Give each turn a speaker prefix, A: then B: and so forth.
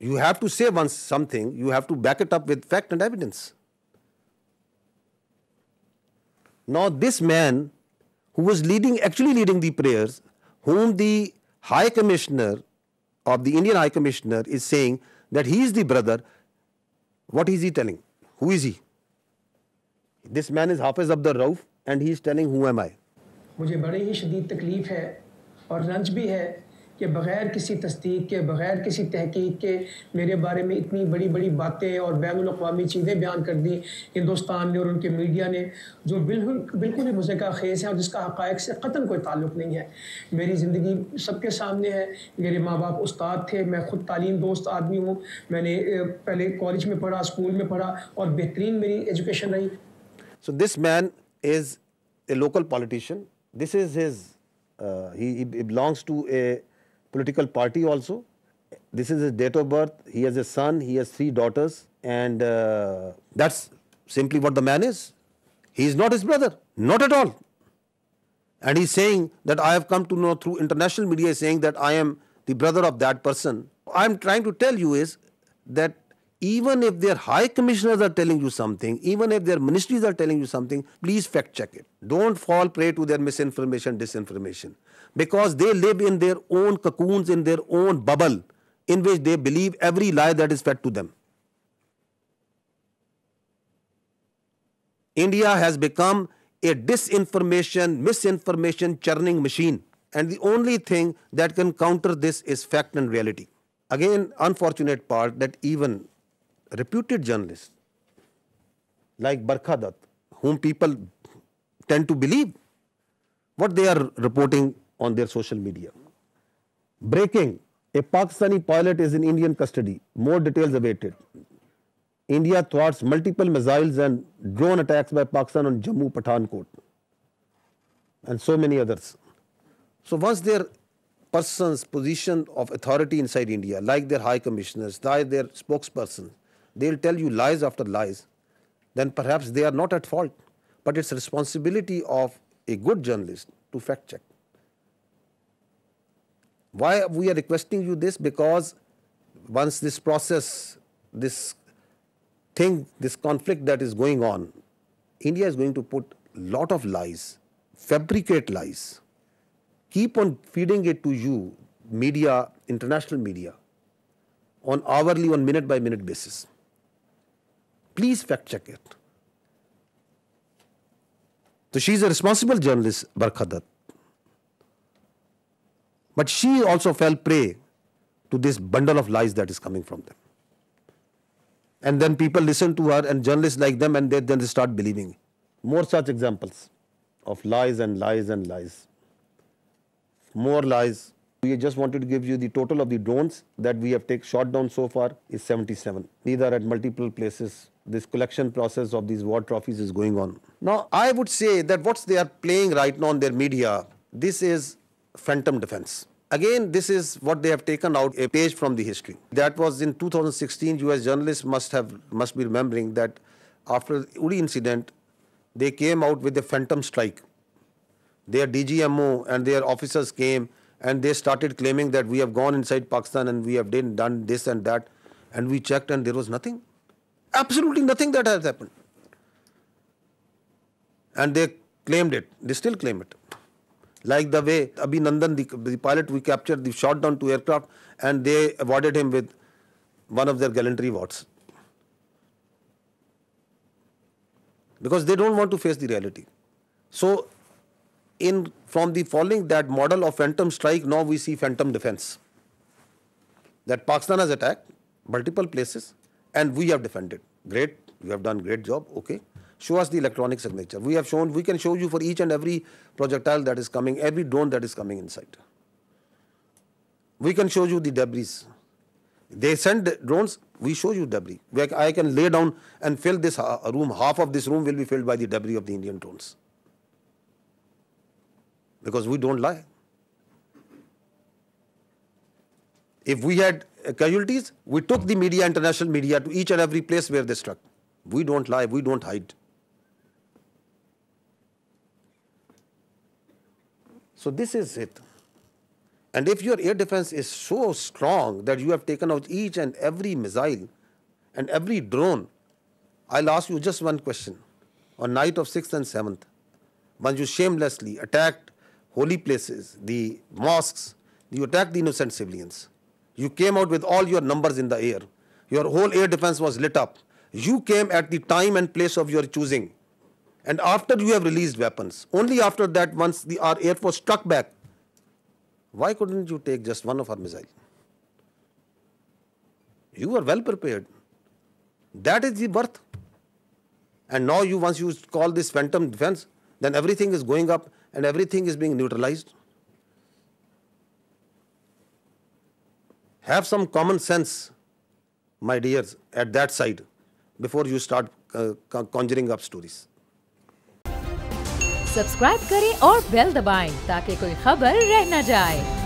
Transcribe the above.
A: You have to say once something, you have to back it up with fact and evidence. Now this man who was actually leading the prayers, whom the High Commissioner of the Indian High Commissioner is saying that he is the brother, what is he telling? Who is he? This man is Hafiz Abdur Rauf and he is telling who am I?
B: मुझे बड़ी ही शदीद तकलीफ़ है और रंज भी है कि बग़ैर किसी तस्दीक के, बग़ैर किसी तहकीक के मेरे बारे में इतनी बड़ी बड़ी बातें और बैनुल-अक़वामी चीज़ें बयान कर दी हिंदुस्तान ने और उनके मीडिया ने, जो बिल्कुल ही मुज़क्का ख़ेज़ है और जिसका हक़ाइक़ से क़तन कोई ताल्लुक़ नहीं है। मेरी ज़िंदगी सबके सामने है। मेरे माँ बाप उस्ताद थे, मैं ख़ुद तालीम दोस्त आदमी हूँ। मैंने पहले कॉलेज में पढ़ा, स्कूल में पढ़ा और बेहतरीन मेरी एजुकेशन रही।
A: So this man is a local politician. This is his, he belongs to a political party also. This is his date of birth. He has a son, he has 3 daughters, and that's simply what the man is. He is not his brother, not at all. And he's saying that I have come to know through international media saying that I am the brother of that person. I'm trying to tell you is that even if their high commissioners are telling you something, even if their ministries are telling you something, please fact check it. Don't fall prey to their misinformation, disinformation. Because they live in their own cocoons, in their own bubble, in which they believe every lie that is fed to them. India has become a disinformation, misinformation churning machine. And the only thing that can counter this is fact and reality. Again, unfortunate part that even reputed journalists like Barkha Dutt, whom people tend to believe what they are reporting on their social media. Breaking, a Pakistani pilot is in Indian custody. More details awaited. India thwarts multiple missiles and drone attacks by Pakistan on Jammu, Pathankot, and so many others. So once their person's position of authority inside India, like their high commissioners, like their spokespersons, they'll tell you lies after lies, then perhaps they are not at fault. But it's responsibility of a good journalist to fact check. Why we are requesting you this? Because once this process, this thing, this conflict that is going on, India is going to put a lot of lies, fabricate lies, keep on feeding it to you, media, international media, on hourly, on minute by minute basis. Please fact check it. So she is a responsible journalist, Barkha Dutt. But she also fell prey to this bundle of lies that is coming from them. And then people listen to her and journalists like them and then they start believing. More such examples of lies and lies and lies. More lies. We just wanted to give you the total of the drones that we have shot down so far is 77. These are at multiple places. This collection process of these war trophies is going on. Now, I would say that what they are playing right now on their media, this is phantom defense. Again, this is what they have taken out a page from the history. That was in 2016. US journalists must be remembering that after the Uri incident, they came out with a phantom strike. Their DGMO and their officers came and they started claiming that we have gone inside Pakistan and we have done this and that, and we checked and there was nothing. Absolutely nothing that has happened. And they claimed it. They still claim it. Like the way Abhinandan, the pilot we captured, they shot down 2 aircraft and they awarded him with one of their gallantry awards. Because they don't want to face the reality. So, from the following that model of phantom strike, now we see phantom defense. That Pakistan has attacked multiple places and we have defended. Great, you have done great job, okay. Show us the electronic signature. We can show you for each and every projectile that is coming, every drone that is coming inside. We can show you the debris. They send drones, we show you debris. I can lay down and fill this room, half of this room will be filled by the debris of the Indian drones. Because we don't lie. If we had casualties, we took the media, international media, to each and every place where they struck. We don't lie, we don't hide. So this is it. And if your air defense is so strong that you have taken out each and every missile and every drone, I'll ask you just one question. On night of 6th and 7th, when you shamelessly attacked holy places, the mosques, you attacked the innocent civilians. You came out with all your numbers in the air. Your whole air defense was lit up. You came at the time and place of your choosing. And after you have released weapons, only after that, once our air force struck back, why couldn't you take just one of our missiles? You were well prepared. That is the worth. And now once you call this phantom defense, then everything is going up and everything is being neutralized. Have some common sense, my dears, at that side before you start conjuring up stories.
C: Subscribe करें और bell दबाएं ताकि कोई खबर रह न जाए।